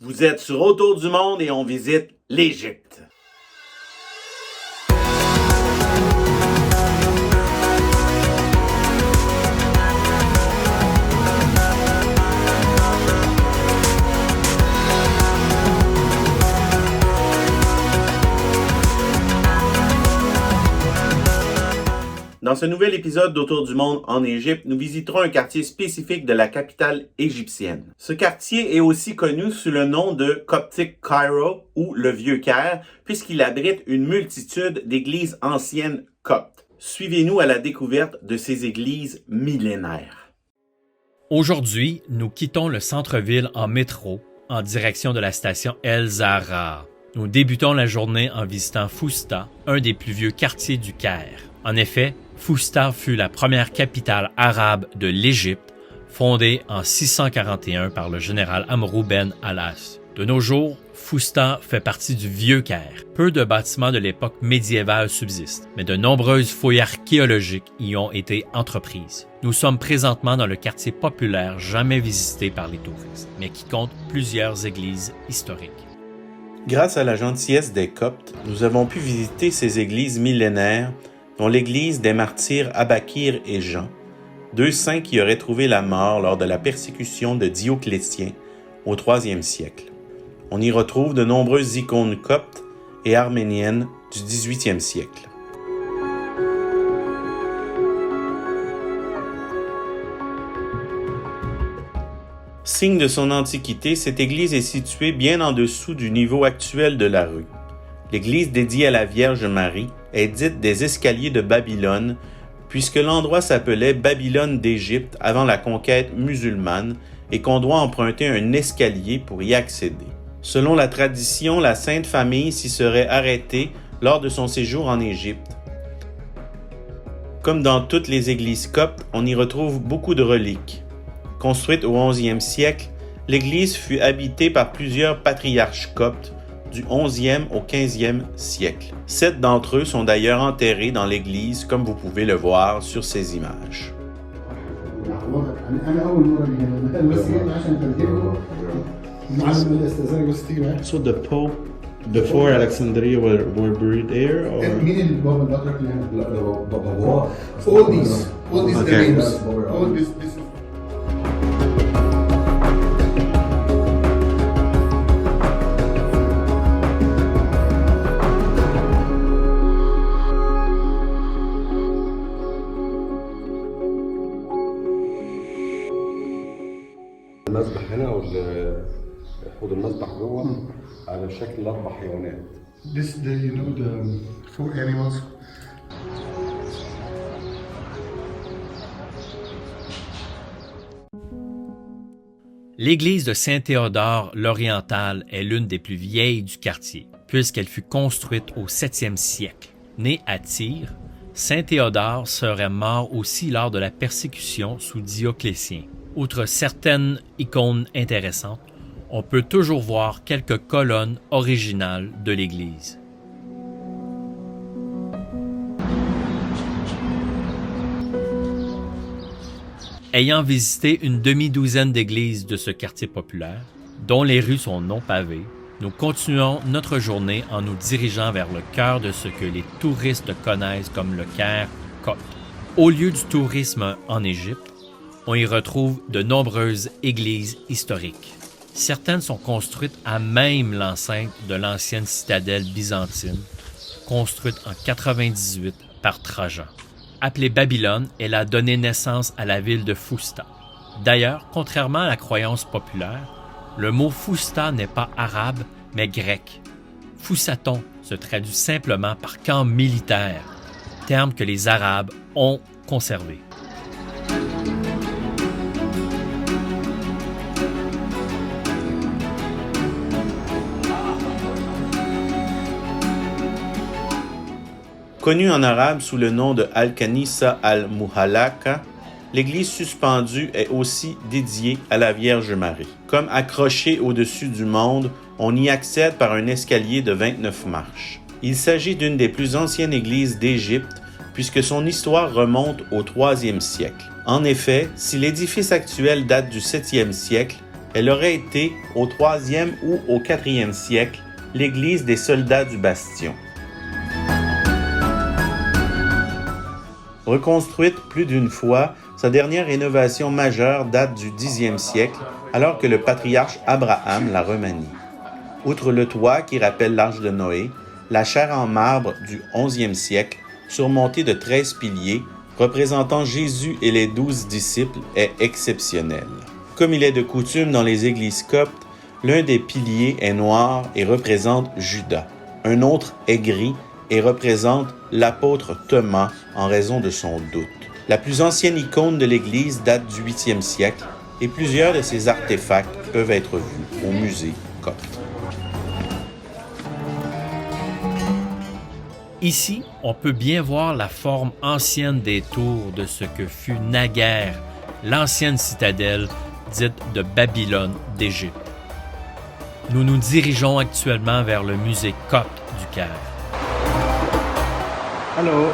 Vous êtes sur Autour du monde et on visite l'Égypte. Dans ce nouvel épisode d'Autour du monde en Égypte, nous visiterons un quartier spécifique de la capitale égyptienne. Ce quartier est aussi connu sous le nom de Coptic Cairo ou le Vieux Caire, puisqu'il abrite une multitude d'églises anciennes coptes. Suivez-nous à la découverte de ces églises millénaires. Aujourd'hui, nous quittons le centre-ville en métro en direction de la station El Zahra. Nous débutons la journée en visitant Fousta, un des plus vieux quartiers du Caire. En effet, Fousta fut la première capitale arabe de l'Égypte, fondée en 641 par le général Amrou Ben Alas. De nos jours, Fousta fait partie du Vieux Caire. Peu de bâtiments de l'époque médiévale subsistent, mais de nombreuses fouilles archéologiques y ont été entreprises. Nous sommes présentement dans le quartier populaire jamais visité par les touristes, mais qui compte plusieurs églises historiques. Grâce à la gentillesse des Coptes, nous avons pu visiter ces églises millénaires, dont l'église des martyrs Abakir et Jean, deux saints qui auraient trouvé la mort lors de la persécution de Dioclétien au IIIe siècle. On y retrouve de nombreuses icônes coptes et arméniennes du XVIIIe siècle. Signe de son antiquité, cette église est située bien en dessous du niveau actuel de la rue. L'église dédiée à la Vierge Marie est dite des escaliers de Babylone, puisque l'endroit s'appelait Babylone d'Égypte avant la conquête musulmane et qu'on doit emprunter un escalier pour y accéder. Selon la tradition, la Sainte Famille s'y serait arrêtée lors de son séjour en Égypte. Comme dans toutes les églises coptes, on y retrouve beaucoup de reliques. Construite au XIe siècle, l'église fut habitée par plusieurs patriarches coptes du XIe au XVe siècle. 7 d'entre eux sont d'ailleurs enterrés dans l'église, comme vous pouvez le voir sur ces images. So the Pope before Alexandria were buried there, or all these Okay. names, all this is. المسبح هنا حوض المسبح جوه على شكل 4 حيوانات. This the 4 animals. L'église de Saint-Théodore l'Oriental est l'une des plus vieilles du quartier, puisqu'elle fut construite au 7e siècle. Né à Tyr, Saint-Théodore serait mort aussi lors de la persécution sous Dioclétien. Outre certaines icônes intéressantes, on peut toujours voir quelques colonnes originales de l'église. Ayant visité une demi-douzaine d'églises de ce quartier populaire, dont les rues sont non pavées, nous continuons notre journée en nous dirigeant vers le cœur de ce que les touristes connaissent comme le Caire copte. Au lieu du tourisme en Égypte, on y retrouve de nombreuses églises historiques. Certaines sont construites à même l'enceinte de l'ancienne citadelle byzantine, construite en 98 par Trajan. Appelée Babylone, elle a donné naissance à la ville de Fousta. D'ailleurs, contrairement à la croyance populaire, le mot Fousta n'est pas arabe, mais grec. Foussaton se traduit simplement par camp militaire, terme que les Arabes ont conservé. Connue en arabe sous le nom de Al-Kanissa al-Muhallaka, l'église suspendue est aussi dédiée à la Vierge Marie. Comme accrochée au-dessus du monde, on y accède par un escalier de 29 marches. Il s'agit d'une des plus anciennes églises d'Égypte, puisque son histoire remonte au IIIe siècle. En effet, si l'édifice actuel date du 7e siècle, Elle aurait été, au 3e ou au 4e siècle, l'église des soldats du bastion. Reconstruite plus d'une fois, sa dernière rénovation majeure date du 10e siècle, alors que le patriarche Abraham la remanie. Outre le toit qui rappelle l'Arche de Noé, la chaire en marbre du 11e siècle, surmontée de 13 piliers, représentant Jésus et les 12 disciples, est exceptionnelle. Comme il est de coutume dans les églises coptes, l'un des piliers est noir et représente Judas. Un autre est gris et représente l'apôtre Thomas en raison de son doute. La plus ancienne icône de l'église date du 8e siècle et plusieurs de ses artefacts peuvent être vus au musée copte. Ici, on peut bien voir la forme ancienne des tours de ce que fut naguère l'ancienne citadelle dite de Babylone d'Égypte. Nous nous dirigeons actuellement vers le musée copte du Caire. Allô?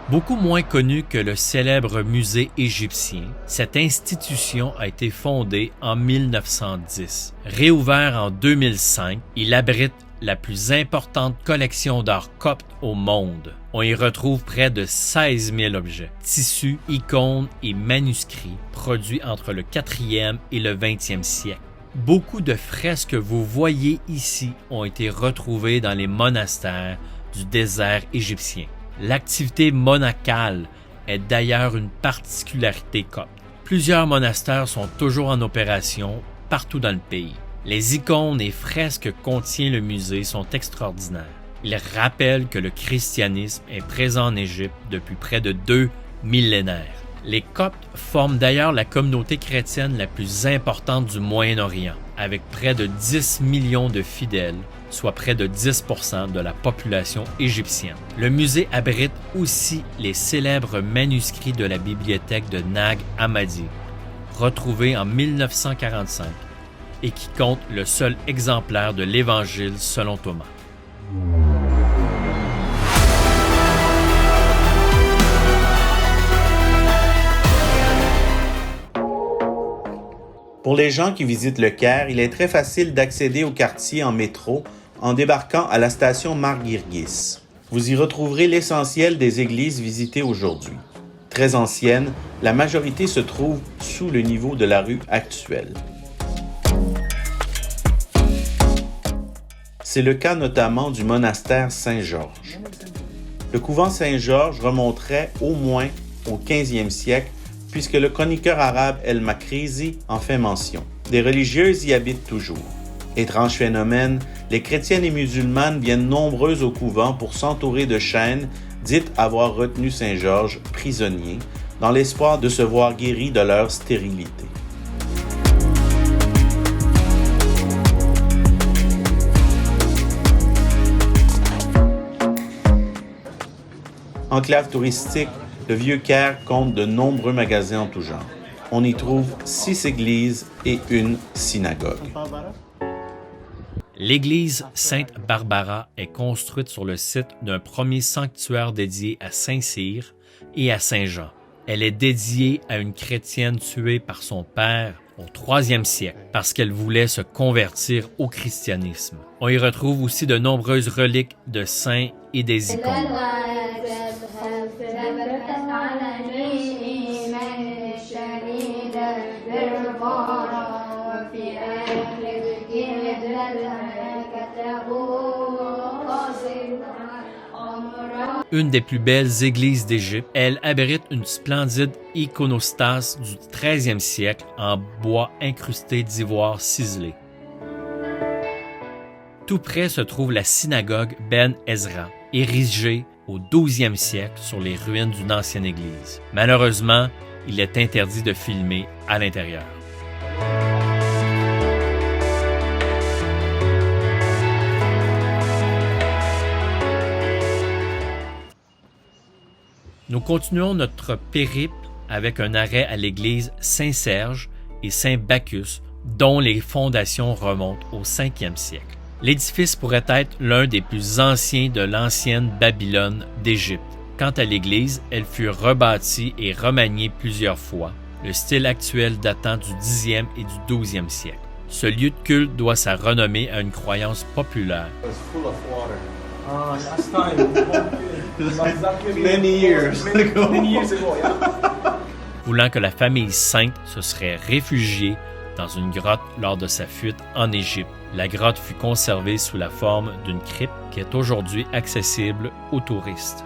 Beaucoup moins connu que le célèbre musée égyptien, cette institution a été fondée en 1910. Réouvert en 2005, il abrite la plus importante collection d'art copte au monde. On y retrouve près de 16 000 objets, tissus, icônes et manuscrits produits entre le 4e et le 20e siècle. Beaucoup de fresques que vous voyez ici ont été retrouvées dans les monastères du désert égyptien. L'activité monacale est d'ailleurs une particularité copte. Plusieurs monastères sont toujours en opération partout dans le pays. Les icônes et fresques que contient le musée sont extraordinaires. Ils rappellent que le christianisme est présent en Égypte depuis près de 2 millénaires. Les Coptes forment d'ailleurs la communauté chrétienne la plus importante du Moyen-Orient, avec près de 10 millions de fidèles, soit près de 10% de la population égyptienne. Le musée abrite aussi les célèbres manuscrits de la bibliothèque de Nag Hammadi, retrouvés en 1945, et qui compte le seul exemplaire de l'Évangile selon Thomas. Pour les gens qui visitent le Caire, il est très facile d'accéder au quartier en métro en débarquant à la station Margirgis. Vous y retrouverez l'essentiel des églises visitées aujourd'hui. Très anciennes, la majorité se trouve sous le niveau de la rue actuelle. C'est le cas notamment du monastère Saint-Georges. Le couvent Saint-Georges remonterait au moins au 15e siècle puisque le chroniqueur arabe El-Makrizi en fait mention. Des religieuses y habitent toujours. Étrange phénomène, les chrétiennes et musulmanes viennent nombreuses au couvent pour s'entourer de chaînes dites avoir retenu Saint-Georges prisonnier dans l'espoir de se voir guéris de leur stérilité. Enclave touristique, le Vieux-Caire compte de nombreux magasins en tout genre. On y trouve 6 églises et une synagogue. L'église Sainte-Barbara est construite sur le site d'un premier sanctuaire dédié à Saint-Cyr et à Saint-Jean. Elle est dédiée à une chrétienne tuée par son père au 3e siècle parce qu'elle voulait se convertir au christianisme. On y retrouve aussi de nombreuses reliques de saints et des icônes. Une des plus belles églises d'Égypte, elle abrite une splendide iconostase du 13e siècle en bois incrusté d'ivoire ciselé. Tout près se trouve la synagogue Ben Ezra, érigée au 12e siècle sur les ruines d'une ancienne église. Malheureusement, il est interdit de filmer à l'intérieur. Nous continuons notre périple avec un arrêt à l'église Saint-Serge et Saint-Bacchus, dont les fondations remontent au 5e siècle. L'édifice pourrait être l'un des plus anciens de l'ancienne Babylone d'Égypte. Quant à l'église, elle fut rebâtie et remaniée plusieurs fois, le style actuel datant du 10e et du 12e siècle. Ce lieu de culte doit sa renommée à une croyance populaire. Last time. Many years ago. Many years ago, yeah. Voulant que la famille sainte se serait réfugiée dans une grotte lors de sa fuite en Égypte. La grotte fut conservée sous la forme d'une crypte qui est aujourd'hui accessible aux touristes.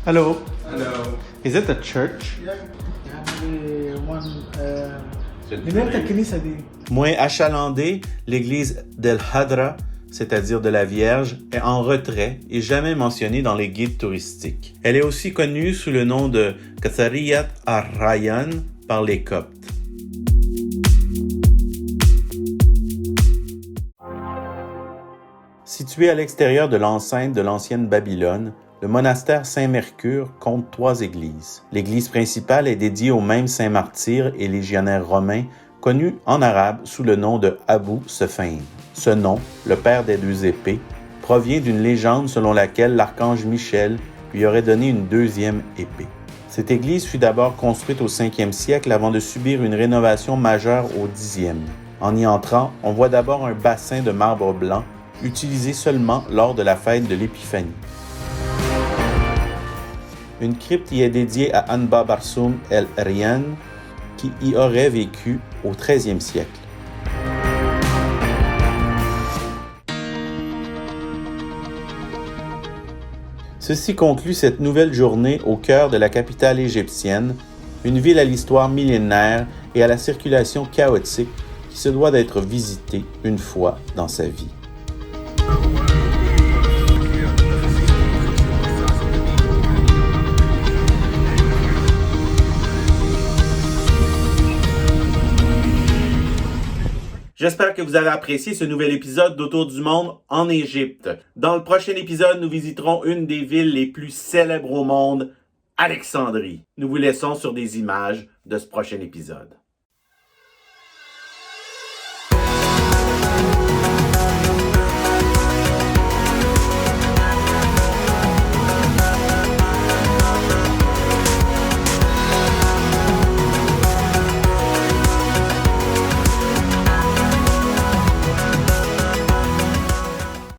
Hello. Hello. Is it a church? يعني بنيت الكنيسة دي. Moins achalandée, l'église d'El Hadra, c'est-à-dire de la Vierge, est en retrait et jamais mentionnée dans les guides touristiques. Elle est aussi connue sous le nom de Kathariyat ar-Rayyan par les Coptes. Situé à l'extérieur de l'enceinte de l'ancienne Babylone, le monastère Saint-Mercure compte 3 églises. L'église principale est dédiée au même saint martyr et légionnaire romain, connu en arabe sous le nom de Abu Sufyan. Ce nom, le père des 2 épées, provient d'une légende selon laquelle l'archange Michel lui aurait donné une 2e épée. Cette église fut d'abord construite au 5e siècle avant de subir une rénovation majeure au 10e. En y entrant, on voit d'abord un bassin de marbre blanc utilisé seulement lors de la fête de l'Épiphanie. Une crypte y est dédiée à Anba Barsoum el-Ryan, qui y aurait vécu au 13e siècle. Ceci conclut cette nouvelle journée au cœur de la capitale égyptienne, une ville à l'histoire millénaire et à la circulation chaotique qui se doit d'être visitée une fois dans sa vie. J'espère que vous avez apprécié ce nouvel épisode d'Autour du monde en Égypte. Dans le prochain épisode, nous visiterons une des villes les plus célèbres au monde, Alexandrie. Nous vous laissons sur des images de ce prochain épisode.